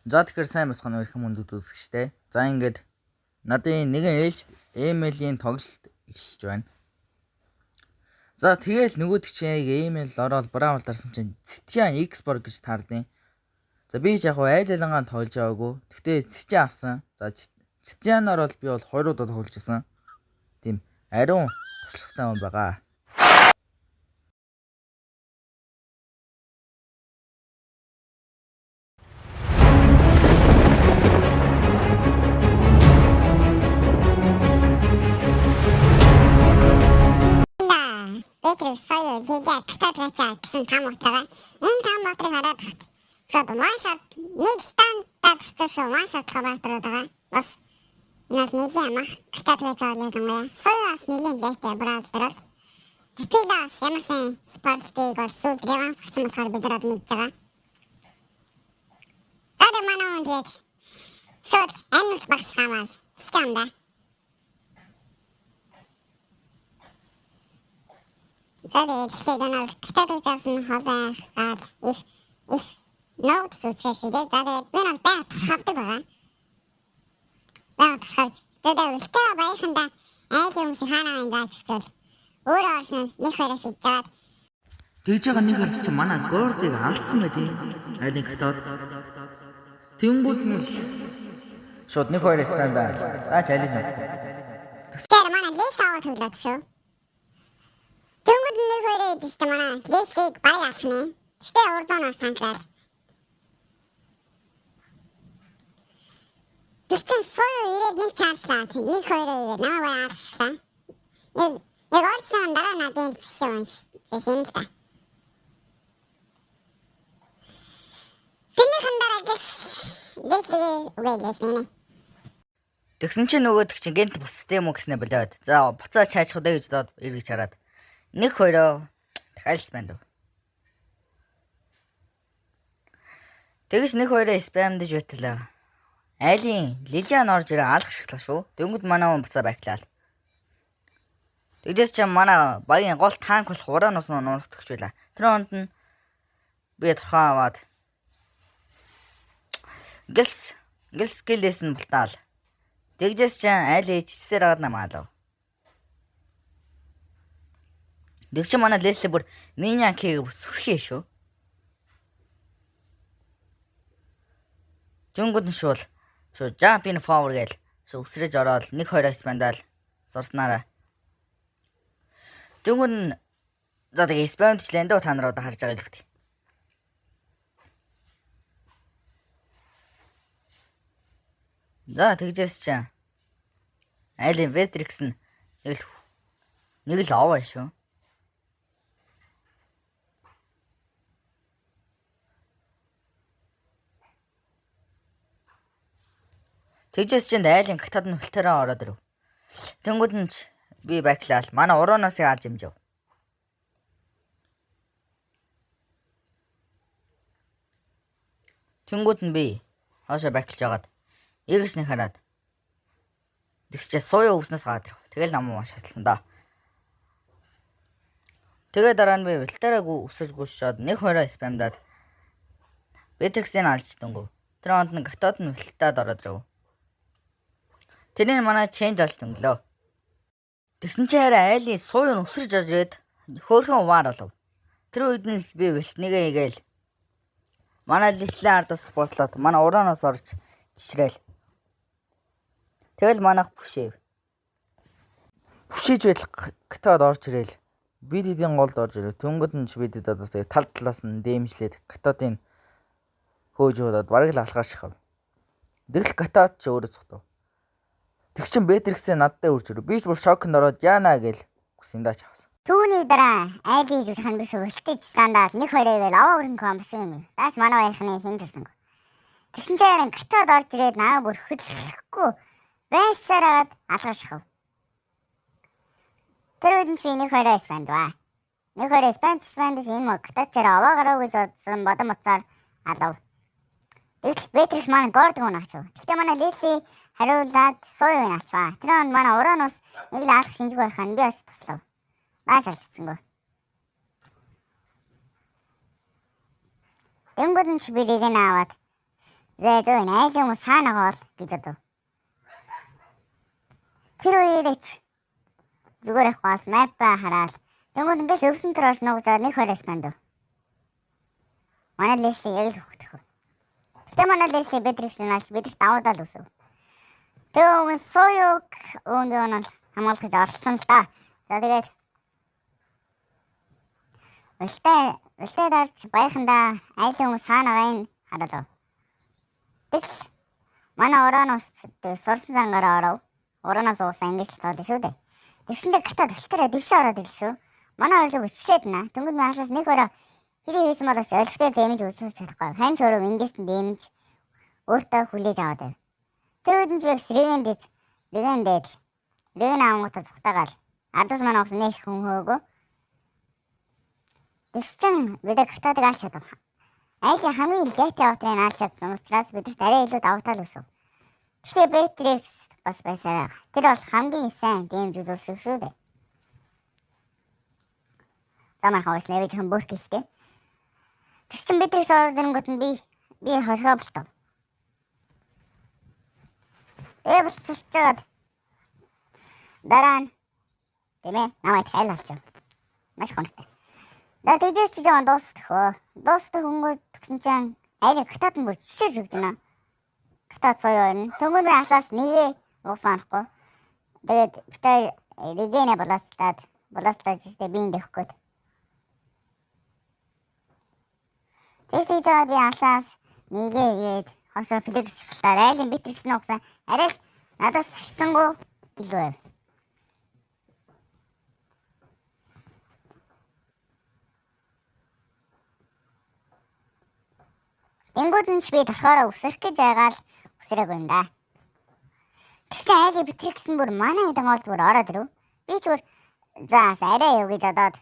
За тэгэхээр сайн басгана өрхөн мөндөд үзэгчтэй. За ингээд надын нэгэн email-ийн тоглолт эхэлж байна. За тэгэл нөгөөдөг чинь email ороод браул дарсан чинь Цитян X-Borg гэж таардیں۔ За би яг айлалангаар тоглож байгаагүй. Тэгтээ Цитян авсан. За Цитянаар бол би бол 2 удаа тоглож байсан. Тийм ариун туршлагатай хүн байгаа. Петрик сая лилия кататрачаа гэсэн том утгаар энэ том утгыг хараад сод машат нэг стандартад хэвчээ машат хаваатраад байгаа. Бас нэг мах кататрачаа нэг соёос нэлийн лейтэй браузераар Пилас ямарсан спортыг олсон древан хүчин болохоор бидраад мэдж байгаа. Тада манай үндэд сод амьд багш хамаас станда. Тэгээд тэгээд кататрачаасан хаваа их ноут сүтсэсэдэ тэгээд би нэг бат хавдаг байгаа. Тэгээд үлтэ баяханда айлымс хаана индаач хчээл өөрөө орсон нэг хоёроос ичээд Тэгж байгаа нэг харс чи манай гордыг алдсан байдیں۔ Айдын катод. Тэнгүүд нь шууд нэг хоёр стандарт. Наач айлж байна. тэр манай лес аваад хөглөд шүү. Тэнгүүд нэг хоёроо идэж манай лесийг баяа авахна. Гэтэ урдуунаас танкраал. Тэвчэн соёо ирээд нэг чааслаа. Нэг хоёроо ирээд намайг баяа авчихлаа. Яг орсон дараа надад хэлсэн юм та. Тэнийхэн дараа гэж лесээ. Тэгсэн чинь нөгөөдөг чинь гэнт бусдээ юм уу гэснэ болоод. За буцаа чаачих удаа гэж доод эргэж хараад. Нэг хоёроо дахиад спамд. Тэгэж нэг хоёроо спамдж байтлаа. Айлын Лилиан орж ирээ алах шигтлаа шүү. Дөнгөд манай хүн буцаа байхлаа. Тэгдээс чи манай багийн гол танк болох ураанус маань урагдчихж байла. Тэр хонд нь би турхаа аваад гэлс гэлээс нь бултаал. Тэгдээс чи айл ээжсээр аваад намаалав. Тэг чи манай Лесли бүр миньян кийг сүрхээ шүү. Дөнгөд нь шууд jump in forward гээл өсрэж ороод нэг хоёроо спамдаал сурснараа. Дөнгөд нь за тэгээ спамдчлээ дөө та нараа харж байгаа л үгтэй. За тэгжээс чи айлын Ветрикс нь нэг л аваа шүү. Тэгжээс чинь айлын катад нь фильтраа ороод ирв. Тэнгүүд нь би байклал манай урааносыг алж имжив. Тэнгүүд нь би хоошо байклж агаад эргэс нэг хараад. Тэгсчээ сууя өвснөөс гад. Тэгэл намуу шатлсан да. Тэгээ дараа нь би фильтраагүй өсөж гүйшээд нэг хоёроо спамдаад Ветриксийг алж дөнгөө. Тэр хонд нь катод нь фильтраад ороод ирв. Тэрний манай чейнж олж дөнгөлөө. Тэгсэн чи хараа айлын сууй нь өсрөж орж ирээд хөөрхөн уваар болов. Тэр үед нь би бэлтнийгээ игээл манай лилээ ардас бодлоод манай ураанаас орж жишрээл. Тэгэл манайх бүшээв. Бүшээж байл катад орж ирээл. Бид эдийн голд орж ирээ. Тэнгүүд нь бид одоо тал талаас нь дэмжлээд катадын хөөж удаад бараг л алхаар шахав. Тэгэл катад ч өөрөө цогтов. Тэг чин Бэтриксээ надтай үрж ирв. Би ч бүр шокнд ороод яана гээл хүсэндаа чаасан. Түүний дараа айлын зүрхэн биш үлдэж скандал нэг хоёроо ивэл аваа өрөнгө комш юм. Даач манай баяхны хин төрсөн. Тэгсэн чинь катад орж ирээд наа бүр хөдлөхгүй байсараад алгаш шахав. Тэр үед нь би нэг хоёроо спандваа. Нэг хоёроо спанд юм уу катачаар аваа гарав гэж бодсон бодом уцаар алав. Тэгэл Бэтрикс манай горд гонаач. Тэгтээ манай Лесли хариулаад сууя наачваа. Тэр хонд манай ураанус нэг л алах шинжгүй байхаа би очиж туслав. Наач алцсангүй. Тэнгүүд нь чи бирийг нь аваад Зөө энэ айл хүмүүс хаана байгаа бол гэж бодов. Тэр үеэрч зүгээр их гол мапа хараад тэнгууд ингээл өвсөн төр орж нугжаад нэг хоороос бандв. Манай Лесли яг л хөөхтөх. Гэтэ манай Лесли Бэтриксийн алж бидэрт даваадал үсв. Тэгээ сууюг өнгөөн хамгаалах оролцсон л та. За тэгээд Үлтэй дарж байхандаа айл хүмүүс хаана байгааг хараад. Тэгс манай орооноос сурсан зангаараа оров. Орооноос уусан ингэж л тоолно шүү дээ. Тэгсэндээ гатаад өлтөрөө дэвсээ ороод ил шүү. Манай орлог өчлээд наа. Тэнгүүд маасаас нэг өрөө хэрэг хийсэн боловч олигтой дэмж үзүүлж чадахгүй. Хань ч өрөө ингэж дэмж өөртөө хүлээж аваад байв. Тэр үед нь ч регендээд реген аамгуудаа зүгтаагаал. Ардас манай ус нэг хүн хөөгөө. Тэгсчин бид гатаадаг алж чадав. Айлын хамгийн лейтэй автрын алж чадсан учраас бидэрт арай илүү давтаал өсөв. Гэхдээ Бэтрикс бас байсараа. Тэр бол хамгийн сайн дэмж үзүүлсэн шүү дээ. Замаар хавш нэвэж хам бүрк ихтэй. Тэгсчин Бэтрикс ороод ирэнгүүт нь би хошгоо болтов. Тэгээ бас цулцаад дараа нь тэмээ намайг тайлалч. Маш гонхтой. Тэгжээс чи жоо дуустах. Дуустах хөнгөд тгсэн чинь айлын гатаад нь бүр жишээж өгч байна. Гатаад соёо энэ. Тэнгүүр би асаас нэгээ уусаахгүй. Тэгээд битээ регенэ баластаж штэ биин дэхгүй. Тэсний жаад би асаас нэгээ ирээд хошоо флекс битээр айлын Бэтрикс нугсан. Арай л надаас харсангүй илүү байв. Тэнгүүд нь би болохоор өсөх гэж байгаа л өсрөөгүй юм да. Тэгсэн айлын Бэтрикс нь бүр манай эдэн олд бүр ороод ирэв. Би ч бүр заас арай юу гэж бодоод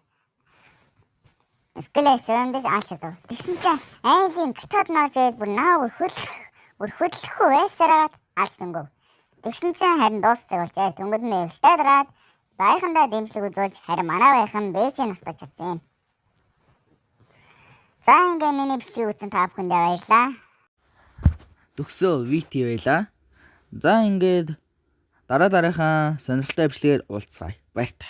скелет өмдөж аачдаг. Тэгсэн чинь айлын гатаад норж ирээд бүр наа бүр хөдлөхгүй байсараад аачдангөө. Тэгсэн чинь харин дуусцаг болжээ. Тэнгүүд нь эвэлтэй дараад байхандаа дэмжлэг үзүүлж харин манай байхан бэсийн устгаж чадсан юм. За ингээ миний бичлэг үзсэн та бүхэндээ баярлалаа. Төгсөө VT байлаа. За ингээд дараагийнхаа сонирхолтой бичлэгээр уулзъя. Баяртай.